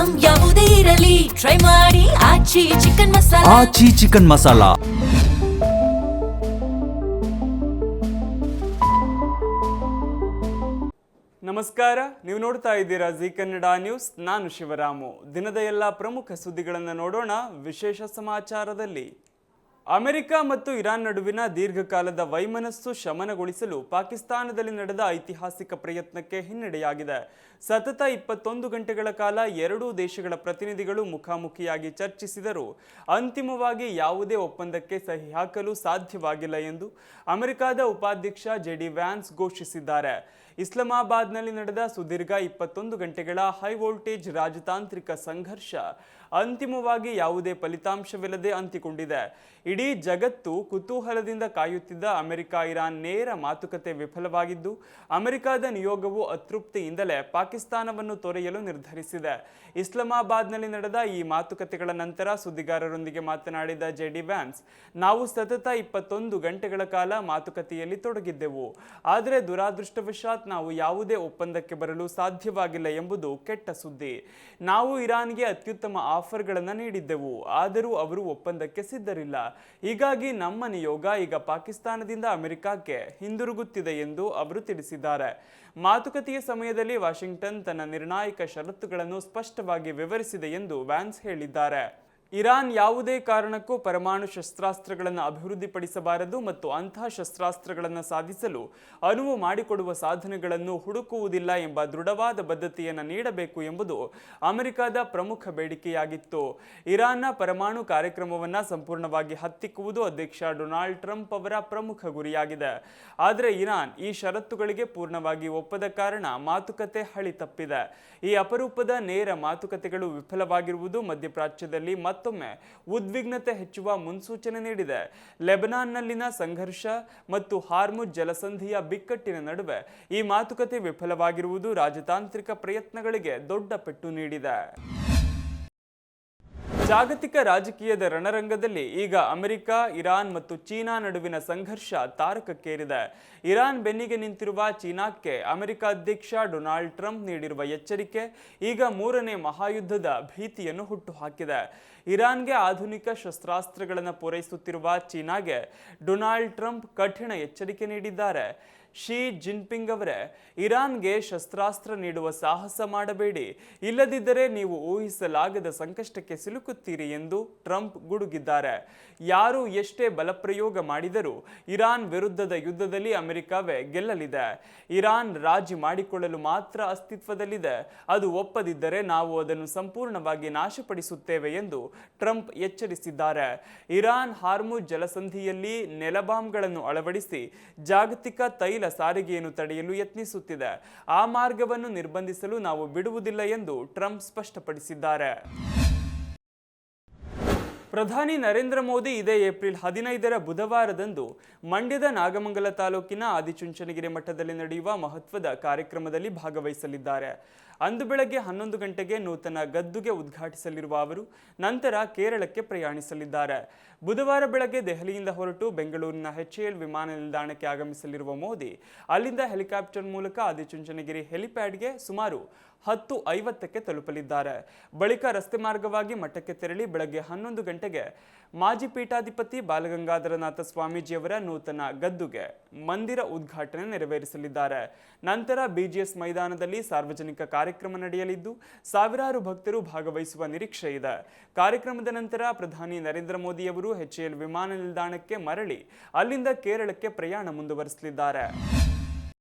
Item ಯಾವುದೇ ಇರಲಿ try ಮಾಡಿ ಆಚಿ ಚಿಕನ್ ಮಸಾಲಾ. ಆಚಿ ಚಿಕನ್ ಮಸಾಲಾ. ನಮಸ್ಕಾರ, ನೀವು ನೋಡ್ತಾ ಇದ್ದೀರಾ ಜಿ ಕನ್ನಡ ನ್ಯೂಸ್. ನಾನು ಶಿವರಾಮು. ದಿನದ ಎಲ್ಲ ಪ್ರಮುಖ ಸುದ್ದಿಗಳನ್ನು ನೋಡೋಣ. ವಿಶೇಷ ಸಮಾಚಾರದಲ್ಲಿ ಅಮೆರಿಕ ಮತ್ತು ಇರಾನ್ ನಡುವಿನ ದೀರ್ಘಕಾಲದ ವೈಮನಸ್ಸು ಶಮನಗೊಳಿಸಲು ಪಾಕಿಸ್ತಾನದಲ್ಲಿ ನಡೆದ ಐತಿಹಾಸಿಕ ಪ್ರಯತ್ನಕ್ಕೆ ಹಿನ್ನಡೆಯಾಗಿದೆ. ಸತತ 21 ಗಂಟೆಗಳ ಕಾಲ ಎರಡೂ ದೇಶಗಳ ಪ್ರತಿನಿಧಿಗಳು ಮುಖಾಮುಖಿಯಾಗಿ ಚರ್ಚಿಸಿದರೂ ಅಂತಿಮವಾಗಿ ಯಾವುದೇ ಒಪ್ಪಂದಕ್ಕೆ ಸಹಿ ಹಾಕಲು ಸಾಧ್ಯವಾಗಿಲ್ಲ ಎಂದು ಅಮೆರಿಕದ ಉಪಾಧ್ಯಕ್ಷ ಜೆಡಿ ವ್ಯಾನ್ಸ್ ಘೋಷಿಸಿದ್ದಾರೆ. ಇಸ್ಲಾಮಾಬಾದ್ನಲ್ಲಿ ನಡೆದ ಸುದೀರ್ಘ 21 ಗಂಟೆಗಳ ಹೈ ವೋಲ್ಟೇಜ್ ರಾಜತಾಂತ್ರಿಕ ಸಂಘರ್ಷ ಅಂತಿಮವಾಗಿ ಯಾವುದೇ ಫಲಿತಾಂಶವಿಲ್ಲದೆ ಅಂತ್ಯಗೊಂಡಿದೆ. ಇಡೀ ಜಗತ್ತು ಕುತೂಹಲದಿಂದ ಕಾಯುತ್ತಿದ್ದ ಅಮೆರಿಕ ಇರಾನ್ ನೇರ ಮಾತುಕತೆ ವಿಫಲವಾಗಿದ್ದು, ಅಮೆರಿಕದ ನಿಯೋಗವು ಅತೃಪ್ತಿಯಿಂದಲೇ ಪಾಕಿಸ್ತಾನವನ್ನು ತೊರೆಯಲು ನಿರ್ಧರಿಸಿದೆ. ಇಸ್ಲಾಮಾಬಾದ್ನಲ್ಲಿ ನಡೆದ ಈ ಮಾತುಕತೆಗಳ ನಂತರ ಸುದ್ದಿಗಾರರೊಂದಿಗೆ ಮಾತನಾಡಿದ ಜೆಡಿ ವ್ಯಾನ್ಸ್, ನಾವು ಸತತ 21 ಗಂಟೆಗಳ ಕಾಲ ಮಾತುಕತೆಯಲ್ಲಿ ತೊಡಗಿದ್ದೆವು, ಆದರೆ ದುರಾದೃಷ್ಟವಶಾತ್ ನಾವು ಯಾವುದೇ ಒಪ್ಪಂದಕ್ಕೆ ಬರಲು ಸಾಧ್ಯವಾಗಿಲ್ಲ ಎಂಬುದು ಕೆಟ್ಟ ಸುದ್ದಿ. ನಾವು ಇರಾನ್ಗೆ ಅತ್ಯುತ್ತಮ ಆಫರ್ಗಳನ್ನು ನೀಡಿದ್ದೆವು, ಆದರೂ ಅವರು ಒಪ್ಪಂದಕ್ಕೆ ಸಿದ್ಧರಿಲ್ಲ. ಹೀಗಾಗಿ ನಮ್ಮ ನಿಯೋಗ ಈಗ ಪಾಕಿಸ್ತಾನದಿಂದ ಅಮೆರಿಕಕ್ಕೆ ಹಿಂದಿರುಗುತ್ತಿದೆ ಎಂದು ಅವರು ತಿಳಿಸಿದ್ದಾರೆ. ಮಾತುಕತೆಯ ಸಮಯದಲ್ಲಿ ವಾಷಿಂಗ್ಟನ್ ತನ್ನ ನಿರ್ಣಾಯಕ ಷರತ್ತುಗಳನ್ನು ಸ್ಪಷ್ಟವಾಗಿ ವಿವರಿಸಿದೆ ಎಂದು ವ್ಯಾನ್ಸ್ ಹೇಳಿದ್ದಾರೆ. ಇರಾನ್ ಯಾವುದೇ ಕಾರಣಕ್ಕೂ ಪರಮಾಣು ಶಸ್ತ್ರಾಸ್ತ್ರಗಳನ್ನು ಅಭಿವೃದ್ಧಿಪಡಿಸಬಾರದು ಮತ್ತು ಅಂತಹ ಶಸ್ತ್ರಾಸ್ತ್ರಗಳನ್ನು ಸಾಧಿಸಲು ಅನುವು ಮಾಡಿಕೊಡುವ ಸಾಧನಗಳನ್ನು ಹುಡುಕುವುದಿಲ್ಲ ಎಂಬ ದೃಢವಾದ ಬದ್ಧತೆಯನ್ನು ನೀಡಬೇಕು ಎಂಬುದು ಅಮೆರಿಕದ ಪ್ರಮುಖ ಬೇಡಿಕೆಯಾಗಿತ್ತು. ಇರಾನ್ನ ಪರಮಾಣು ಕಾರ್ಯಕ್ರಮವನ್ನು ಸಂಪೂರ್ಣವಾಗಿ ಹತ್ತಿಕ್ಕುವುದು ಅಧ್ಯಕ್ಷ ಡೊನಾಲ್ಡ್ ಟ್ರಂಪ್ ಅವರ ಪ್ರಮುಖ ಗುರಿಯಾಗಿದೆ. ಆದರೆ ಇರಾನ್ ಈ ಷರತ್ತುಗಳಿಗೆ ಪೂರ್ಣವಾಗಿ ಒಪ್ಪದ ಕಾರಣ ಮಾತುಕತೆ ಹಳಿ ತಪ್ಪಿದೆ. ಈ ಅಪರೂಪದ ನೇರ ಮಾತುಕತೆಗಳು ವಿಫಲವಾಗಿರುವುದು ಮಧ್ಯಪ್ರಾಚ್ಯದಲ್ಲಿ ಮತ್ತೊಮ್ಮೆ ಉದ್ವಿಗ್ನತೆ ಹೆಚ್ಚುವ ಮುನ್ಸೂಚನೆ ನೀಡಿದೆ. ಲೆಬನಾನ್ನಲ್ಲಿನ ಸಂಘರ್ಷ ಮತ್ತು ಹಾರ್ಮುಜ್ ಜಲಸಂಧಿಯ ಬಿಕ್ಕಟ್ಟಿನ ನಡುವೆ ಈ ಮಾತುಕತೆ ವಿಫಲವಾಗಿರುವುದು ರಾಜತಾಂತ್ರಿಕ ಪ್ರಯತ್ನಗಳಿಗೆ ದೊಡ್ಡ ಪೆಟ್ಟು ನೀಡಿದೆ. ಜಾಗತಿಕ ರಾಜಕೀಯದ ರಣರಂಗದಲ್ಲಿ ಈಗ ಅಮೆರಿಕ, ಇರಾನ್ ಮತ್ತು ಚೀನಾ ನಡುವಿನ ಸಂಘರ್ಷ ತಾರಕಕ್ಕೇರಿದೆ. ಇರಾನ್ ಬೆನ್ನಿಗೆ ನಿಂತಿರುವ ಚೀನಾಕ್ಕೆ ಅಮೆರಿಕ ಅಧ್ಯಕ್ಷ ಡೊನಾಲ್ಡ್ ಟ್ರಂಪ್ ನೀಡಿರುವ ಎಚ್ಚರಿಕೆ ಈಗ 3ನೇ ಮಹಾಯುದ್ಧದ ಭೀತಿಯನ್ನು ಹುಟ್ಟುಹಾಕಿದೆ. ಇರಾನ್ಗೆ ಆಧುನಿಕ ಶಸ್ತ್ರಾಸ್ತ್ರಗಳನ್ನು ಪೂರೈಸುತ್ತಿರುವ ಚೀನಾಗೆ ಡೊನಾಲ್ಡ್ ಟ್ರಂಪ್ ಕಠಿಣ ಎಚ್ಚರಿಕೆ ನೀಡಿದ್ದಾರೆ. ಶಿ ಜಿನ್ಪಿಂಗ್ ಅವರೇ, ಇರಾನ್ಗೆ ಶಸ್ತ್ರಾಸ್ತ್ರ ನೀಡುವ ಸಾಹಸ ಮಾಡಬೇಡಿ, ಇಲ್ಲದಿದ್ದರೆ ನೀವು ಊಹಿಸಲಾಗದ ಸಂಕಷ್ಟಕ್ಕೆ ಸಿಲುಕುತ್ತೀರಿ ಎಂದು ಟ್ರಂಪ್ ಗುಡುಗಿದ್ದಾರೆ. ಯಾರು ಎಷ್ಟೇ ಬಲಪ್ರಯೋಗ ಮಾಡಿದರೂ ಇರಾನ್ ವಿರುದ್ಧದ ಯುದ್ಧದಲ್ಲಿ ಅಮೆರಿಕವೇ ಗೆಲ್ಲಲಿದೆ. ಇರಾನ್ ರಾಜಿ ಮಾಡಿಕೊಳ್ಳಲು ಮಾತ್ರ ಅಸ್ತಿತ್ವದಲ್ಲಿದೆ, ಅದು ಒಪ್ಪದಿದ್ದರೆ ನಾವು ಅದನ್ನು ಸಂಪೂರ್ಣವಾಗಿ ನಾಶಪಡಿಸುತ್ತೇವೆ ಎಂದು ಟ್ರಂಪ್ ಎಚ್ಚರಿಸಿದ್ದಾರೆ. ಇರಾನ್ ಹಾರ್ಮುಜ್ ಜಲಸಂಧಿಯಲ್ಲಿ ನೆಲಬಾಂಬ್ಗಳನ್ನು ಅಳವಡಿಸಿ ಜಾಗತಿಕ ತೈಲ ಸಾರಿಗೆಯನ್ನು ತಡೆಯಲು ಯತ್ನಿಸುತ್ತಿದೆ. ಆ ಮಾರ್ಗವನ್ನು ನಿರ್ಬಂಧಿಸಲು ನಾವು ಬಿಡುವುದಿಲ್ಲ ಎಂದು ಟ್ರಂಪ್ ಸ್ಪಷ್ಟಪಡಿಸಿದ್ದಾರೆ. ಪ್ರಧಾನಿ ನರೇಂದ್ರ ಮೋದಿ ಇದೇ ಏಪ್ರಿಲ್ 15ರ ಬುಧವಾರದಂದು ಮಂಡ್ಯದ ನಾಗಮಂಗಲ ತಾಲೂಕಿನ ಆದಿಚುಂಚನಗಿರಿ ಮಠದಲ್ಲಿ ನಡೆಯುವ ಮಹತ್ವದ ಕಾರ್ಯಕ್ರಮದಲ್ಲಿ ಭಾಗವಹಿಸಲಿದ್ದಾರೆ. ಅಂದು ಬೆಳಗ್ಗೆ 11 ಗಂಟೆಗೆ ನೂತನ ಗದ್ದುಗೆ ಉದ್ಘಾಟಿಸಲಿರುವ ಅವರು ನಂತರ ಕೇರಳಕ್ಕೆ ಪ್ರಯಾಣಿಸಲಿದ್ದಾರೆ. ಬುಧವಾರ ಬೆಳಗ್ಗೆ ದೆಹಲಿಯಿಂದ ಹೊರಟು ಬೆಂಗಳೂರಿನ HAL ವಿಮಾನ ನಿಲ್ದಾಣಕ್ಕೆ ಆಗಮಿಸಲಿರುವ ಮೋದಿ ಅಲ್ಲಿಂದ ಹೆಲಿಕಾಪ್ಟರ್ ಮೂಲಕ ಆದಿಚುಂಚನಗಿರಿ ಹೆಲಿಪ್ಯಾಡ್ಗೆ ಸುಮಾರು 10:50ಕ್ಕೆ ತಲುಪಲಿದ್ದಾರೆ. ಬಳಿಕ ರಸ್ತೆ ಮಾರ್ಗವಾಗಿ ಮಠಕ್ಕೆ ತೆರಳಿ ಬೆಳಗ್ಗೆ 11 ಗಂಟೆಗೆ ಮಾಜಿ ಪೀಠಾಧಿಪತಿ ಬಾಲಗಂಗಾಧರನಾಥ ಸ್ವಾಮೀಜಿಯವರ ನೂತನ ಗದ್ದುಗೆ ಮಂದಿರ ಉದ್ಘಾಟನೆ ನೆರವೇರಿಸಲಿದ್ದಾರೆ. ನಂತರ BGS ಮೈದಾನದಲ್ಲಿ ಸಾರ್ವಜನಿಕ ಕಾರ್ಯಕ್ರಮ ನಡೆಯಲಿದ್ದು ಸಾವಿರಾರು ಭಕ್ತರು ಭಾಗವಹಿಸುವ ನಿರೀಕ್ಷೆ ಇದೆ. ಕಾರ್ಯಕ್ರಮದ ನಂತರ ಪ್ರಧಾನಿ ನರೇಂದ್ರ ಮೋದಿಯವರು HAL ವಿಮಾನ ನಿಲ್ದಾಣಕ್ಕೆ ಮರಳಿ ಅಲ್ಲಿಂದ ಕೇರಳಕ್ಕೆ ಪ್ರಯಾಣ ಮುಂದುವರಿಸಲಿದ್ದಾರೆ.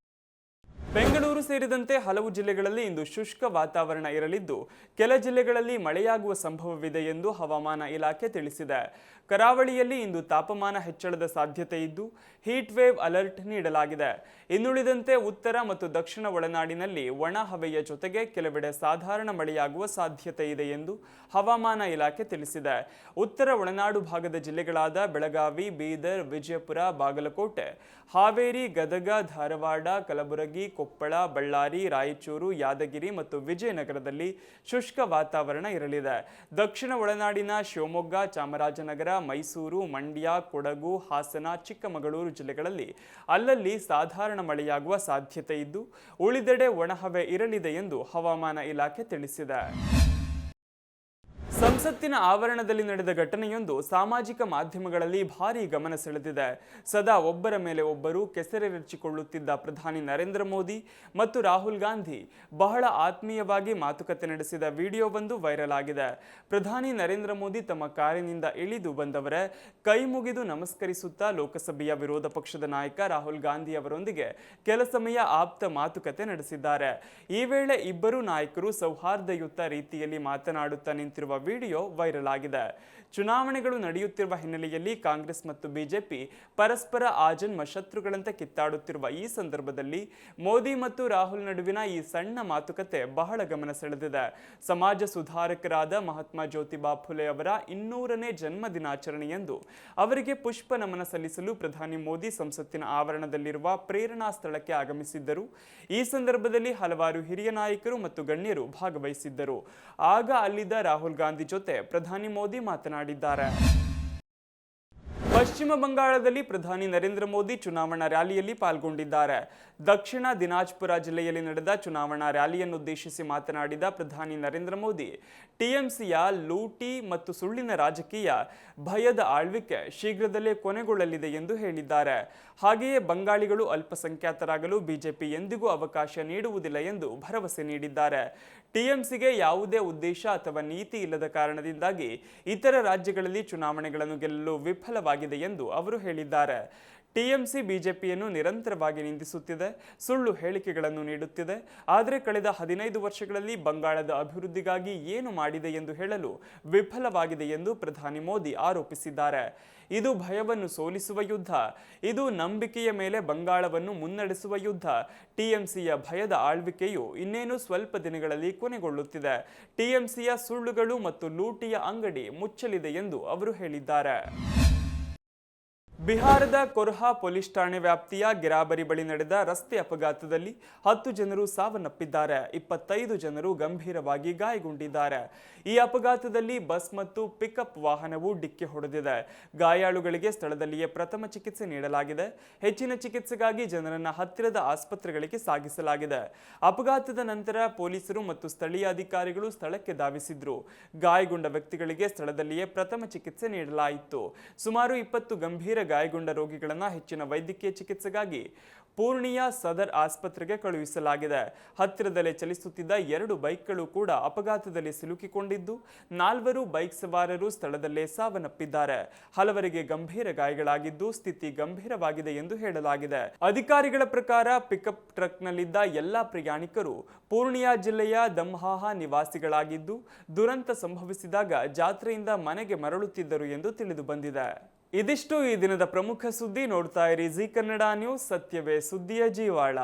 ಬೆಂಗಳೂರು ಸೇರಿದಂತೆ ಹಲವು ಜಿಲ್ಲೆಗಳಲ್ಲಿ ಇಂದು ಶುಷ್ಕ ವಾತಾವರಣ ಇರಲಿದ್ದು ಕೆಲ ಜಿಲ್ಲೆಗಳಲ್ಲಿ ಮಳೆಯಾಗುವ ಸಂಭವವಿದೆ ಎಂದು ಹವಾಮಾನ ಇಲಾಖೆ ತಿಳಿಸಿದೆ. ಕರಾವಳಿಯಲ್ಲಿ ಇಂದು ತಾಪಮಾನ ಹೆಚ್ಚಳದ ಸಾಧ್ಯತೆ ಇದ್ದು ಹೀಟ್ ವೇವ್ ಅಲರ್ಟ್ ನೀಡಲಾಗಿದೆ. ಇನ್ನುಳಿದಂತೆ ಉತ್ತರ ಮತ್ತು ದಕ್ಷಿಣ ಒಳನಾಡಿನಲ್ಲಿ ಒಣ ಹವೆಯ ಜೊತೆಗೆ ಕೆಲವೆಡೆ ಸಾಧಾರಣ ಮಳೆಯಾಗುವ ಸಾಧ್ಯತೆ ಇದೆ ಎಂದು ಹವಾಮಾನ ಇಲಾಖೆ ತಿಳಿಸಿದೆ. ಉತ್ತರ ಒಳನಾಡು ಭಾಗದ ಜಿಲ್ಲೆಗಳಾದ ಬೆಳಗಾವಿ, ಬೀದರ್, ವಿಜಯಪುರ, ಬಾಗಲಕೋಟೆ, ಹಾವೇರಿ, ಗದಗ, ಧಾರವಾಡ, ಕಲಬುರಗಿ, ಕೊಪ್ಪಳ, ಬಳ್ಳಾರಿ, ರಾಯಚೂರು, ಯಾದಗಿರಿ ಮತ್ತು ವಿಜಯನಗರದಲ್ಲಿ ಶುಷ್ಕ ವಾತಾವರಣ ಇರಲಿದೆ. ದಕ್ಷಿಣ ಒಳನಾಡಿನ ಶಿವಮೊಗ್ಗ, ಚಾಮರಾಜನಗರ, ಮೈಸೂರು, ಮಂಡ್ಯ, ಕೊಡಗು, ಹಾಸನ, ಚಿಕ್ಕಮಗಳೂರು ಜಿಲ್ಲೆಗಳಲ್ಲಿ ಅಲ್ಲಲ್ಲಿ ಸಾಧಾರಣ ಮಳೆಯಾಗುವ ಸಾಧ್ಯತೆ ಇದ್ದು ಉಳಿದೆಡೆ ಒಣಹವೆ ಇರಲಿದೆ ಎಂದು ಹವಾಮಾನ ಇಲಾಖೆ ತಿಳಿಸಿದೆ. ಸಂಸತ್ತಿನ ಆವರಣದಲ್ಲಿ ನಡೆದ ಘಟನೆಯೊಂದು ಸಾಮಾಜಿಕ ಮಾಧ್ಯಮಗಳಲ್ಲಿ ಭಾರೀ ಗಮನ ಸೆಳೆದಿದೆ. ಸದಾ ಒಬ್ಬರ ಮೇಲೆ ಒಬ್ಬರು ಕೆಸರೆರಚಿಕೊಳ್ಳುತ್ತಿದ್ದ ಪ್ರಧಾನಿ ನರೇಂದ್ರ ಮೋದಿ ಮತ್ತು ರಾಹುಲ್ ಗಾಂಧಿ ಬಹಳ ಆತ್ಮೀಯವಾಗಿ ಮಾತುಕತೆ ನಡೆಸಿದ ವಿಡಿಯೋವೊಂದು ವೈರಲ್ ಆಗಿದೆ. ಪ್ರಧಾನಿ ನರೇಂದ್ರ ಮೋದಿ ತಮ್ಮ ಕಾರಿನಿಂದ ಇಳಿದು ಬಂದವರ ಕೈ ಮುಗಿದು ನಮಸ್ಕರಿಸುತ್ತಾ ಲೋಕಸಭೆಯ ವಿರೋಧ ಪಕ್ಷದ ನಾಯಕ ರಾಹುಲ್ ಗಾಂಧಿ ಅವರೊಂದಿಗೆ ಕೆಲ ಸಮಯ ಆಪ್ತ ಮಾತುಕತೆ ನಡೆಸಿದ್ದಾರೆ. ಈ ವೇಳೆ ಇಬ್ಬರು ನಾಯಕರು ಸೌಹಾರ್ದಯುತ ರೀತಿಯಲ್ಲಿ ಮಾತನಾಡುತ್ತಾ ನಿಂತಿರುವ ವಿಡಿಯೋ ವೈರಲ್ ಆಗಿದೆ. ಚುನಾವಣೆಗಳು ನಡೆಯುತ್ತಿರುವ ಹಿನ್ನೆಲೆಯಲ್ಲಿ ಕಾಂಗ್ರೆಸ್ ಮತ್ತು ಬಿಜೆಪಿ ಪರಸ್ಪರ ಆಜನ್ಮ ಶತ್ರುಗಳಂತೆ ಕಿತ್ತಾಡುತ್ತಿರುವ ಈ ಸಂದರ್ಭದಲ್ಲಿ ಮೋದಿ ಮತ್ತು ರಾಹುಲ್ ನಡುವಿನ ಈ ಸಣ್ಣ ಮಾತುಕತೆ ಬಹಳ ಗಮನ ಸೆಳೆದಿದೆ. ಸಮಾಜ ಸುಧಾರಕರಾದ ಮಹಾತ್ಮ ಜ್ಯೋತಿಬಾ ಫುಲೆ ಅವರ 200ನೇ ಜನ್ಮ ದಿನಾಚರಣೆಯಂದು ಅವರಿಗೆ ಪುಷ್ಪ ನಮನ ಸಲ್ಲಿಸಲು ಪ್ರಧಾನಿ ಮೋದಿ ಸಂಸತ್ತಿನ ಆವರಣದಲ್ಲಿರುವ ಪ್ರೇರಣಾ ಸ್ಥಳಕ್ಕೆ ಆಗಮಿಸಿದ್ದರು. ಈ ಸಂದರ್ಭದಲ್ಲಿ ಹಲವಾರು ಹಿರಿಯ ನಾಯಕರು ಮತ್ತು ಗಣ್ಯರು ಭಾಗವಹಿಸಿದ್ದರು. ಆಗ ಅಲ್ಲಿದ್ದ ರಾಹುಲ್ ಗಾಂಧಿ ಜೊತೆ ಪ್ರಧಾನಿ ಮೋದಿ ಮಾತನಾಡಿದ್ದಾರೆ. ಪಶ್ಚಿಮ ಬಂಗಾಳದಲ್ಲಿ ಪ್ರಧಾನಿ ನರೇಂದ್ರ ಮೋದಿ ಚುನಾವಣಾ ರ್ಯಾಲಿಯಲ್ಲಿ ಪಾಲ್ಗೊಂಡಿದ್ದಾರೆ. ದಕ್ಷಿಣ ದಿನಾಜ್ಪುರ ಜಿಲ್ಲೆಯಲ್ಲಿ ನಡೆದ ಚುನಾವಣಾ ರ್ಯಾಲಿಯನ್ನುದ್ದೇಶಿಸಿ ಮಾತನಾಡಿದ ಪ್ರಧಾನಿ ನರೇಂದ್ರ ಮೋದಿ, ಟಿಎಂಸಿಯ ಲೂಟಿ ಮತ್ತು ಸುಳ್ಳಿನ ರಾಜಕೀಯ, ಭಯದ ಆಳ್ವಿಕೆ ಶೀಘ್ರದಲ್ಲೇ ಕೊನೆಗೊಳ್ಳಲಿದೆ ಎಂದು ಹೇಳಿದ್ದಾರೆ. ಹಾಗೆಯೇ ಬಂಗಾಳಿಗಳು ಅಲ್ಪಸಂಖ್ಯಾತರಾಗಲು ಬಿಜೆಪಿ ಎಂದಿಗೂ ಅವಕಾಶ ನೀಡುವುದಿಲ್ಲ ಎಂದು ಭರವಸೆ ನೀಡಿದ್ದಾರೆ. ಟಿಎಂಸಿಗೆ ಯಾವುದೇ ಉದ್ದೇಶ ಅಥವಾ ನೀತಿ ಇಲ್ಲದ ಕಾರಣದಿಂದಾಗಿ ಇತರ ರಾಜ್ಯಗಳಲ್ಲಿ ಚುನಾವಣೆಗಳನ್ನು ಗೆಲ್ಲಲು ವಿಫಲವಾಗಿದೆ ಎಂದು ಅವರು ಹೇಳಿದ್ದಾರೆ. ಟಿಎಂಸಿ ಬಿಜೆಪಿಯನ್ನು ನಿರಂತರವಾಗಿ ನಿಂದಿಸುತ್ತಿದೆ, ಸುಳ್ಳು ಹೇಳಿಕೆಗಳನ್ನು ನೀಡುತ್ತಿದೆ. ಆದರೆ ಕಳೆದ 15 ವರ್ಷಗಳಲ್ಲಿ ಬಂಗಾಳದ ಅಭಿವೃದ್ಧಿಗಾಗಿ ಏನು ಮಾಡಿದೆ ಎಂದು ಹೇಳಲು ವಿಫಲವಾಗಿದೆ ಎಂದು ಪ್ರಧಾನಿ ಮೋದಿ ಆರೋಪಿಸಿದ್ದಾರೆ. ಇದು ಭಯವನ್ನು ಸೋಲಿಸುವ ಯುದ್ಧ, ಇದು ನಂಬಿಕೆಯ ಮೇಲೆ ಬಂಗಾಳವನ್ನು ಮುನ್ನಡೆಸುವ ಯುದ್ಧ. ಟಿಎಂಸಿಯ ಭಯದ ಆಳ್ವಿಕೆಯು ಇನ್ನೇನು ಸ್ವಲ್ಪ ದಿನಗಳಲ್ಲಿ ಕೊನೆಗೊಳ್ಳುತ್ತಿದೆ. ಟಿಎಂಸಿಯ ಸುಳ್ಳುಗಳು ಮತ್ತು ಲೂಟಿಯ ಅಂಗಡಿ ಮುಚ್ಚಲಿದೆ ಎಂದು ಅವರು ಹೇಳಿದ್ದಾರೆ. ಬಿಹಾರದ ಕೊರ್ಹಾ ಪೊಲೀಸ್ ಠಾಣೆ ವ್ಯಾಪ್ತಿಯ ಗಿರಾಬರಿ ಬಳಿ ನಡೆದ ರಸ್ತೆ ಅಪಘಾತದಲ್ಲಿ 10 ಜನರು ಸಾವನ್ನಪ್ಪಿದ್ದಾರೆ, 25 ಜನರು ಗಂಭೀರವಾಗಿ ಗಾಯಗೊಂಡಿದ್ದಾರೆ. ಈ ಅಪಘಾತದಲ್ಲಿ ಬಸ್ ಮತ್ತು ಪಿಕಪ್ ವಾಹನವು ಡಿಕ್ಕಿ ಹೊಡೆದಿದೆ. ಗಾಯಾಳುಗಳಿಗೆ ಸ್ಥಳದಲ್ಲಿಯೇ ಪ್ರಥಮ ಚಿಕಿತ್ಸೆ ನೀಡಲಾಗಿದೆ. ಹೆಚ್ಚಿನ ಚಿಕಿತ್ಸೆಗಾಗಿ ಜನರನ್ನು ಹತ್ತಿರದ ಆಸ್ಪತ್ರೆಗಳಿಗೆ ಸಾಗಿಸಲಾಗಿದೆ. ಅಪಘಾತದ ನಂತರ ಪೊಲೀಸರು ಮತ್ತು ಸ್ಥಳೀಯ ಅಧಿಕಾರಿಗಳು ಸ್ಥಳಕ್ಕೆ ಧಾವಿಸಿದ್ರು. ಗಾಯಗೊಂಡ ವ್ಯಕ್ತಿಗಳಿಗೆ ಸ್ಥಳದಲ್ಲಿಯೇ ಪ್ರಥಮ ಚಿಕಿತ್ಸೆ ನೀಡಲಾಯಿತು. ಸುಮಾರು 20 ಗಂಭೀರ ಗಾಯಗೊಂಡ ರೋಗಿಗಳನ್ನು ಹೆಚ್ಚಿನ ವೈದ್ಯಕೀಯ ಚಿಕಿತ್ಸೆಗಾಗಿ ಪೂರ್ಣಿಯಾ ಸದರ್ ಆಸ್ಪತ್ರೆಗೆ ಕಳುಹಿಸಲಾಗಿದೆ. ಹತ್ತಿರದಲ್ಲೇ ಚಲಿಸುತ್ತಿದ್ದ 2 ಬೈಕ್ಗಳು ಕೂಡ ಅಪಘಾತದಲ್ಲಿ ಸಿಲುಕಿಕೊಂಡಿದ್ದು 4 ಬೈಕ್ ಸವಾರರು ಸ್ಥಳದಲ್ಲೇ ಸಾವನ್ನಪ್ಪಿದ್ದಾರೆ. ಹಲವರಿಗೆ ಗಂಭೀರ ಗಾಯಗಳಾಗಿದ್ದು ಸ್ಥಿತಿ ಗಂಭೀರವಾಗಿದೆ ಎಂದು ಹೇಳಲಾಗಿದೆ. ಅಧಿಕಾರಿಗಳ ಪ್ರಕಾರ ಪಿಕಪ್ ಟ್ರಕ್ನಲ್ಲಿದ್ದ ಎಲ್ಲಾ ಪ್ರಯಾಣಿಕರು ಪೂರ್ಣಿಯಾ ಜಿಲ್ಲೆಯ ದಮ್ಹಾಹ ನಿವಾಸಿಗಳಾಗಿದ್ದು ದುರಂತ ಸಂಭವಿಸಿದಾಗ ಜಾತ್ರೆಯಿಂದ ಮನೆಗೆ ಮರಳುತ್ತಿದ್ದರು ಎಂದು ತಿಳಿದು ಬಂದಿದೆ. ಇದಿಷ್ಟು ಈ ದಿನದ ಪ್ರಮುಖ ಸುದ್ದಿ. ನೋಡ್ತಾ ಇರಿ ಜಿ ಕನ್ನಡ ನ್ಯೂಸ್, ಸತ್ಯವೇ ಸುದ್ದಿಯ ಜೀವಾಳ.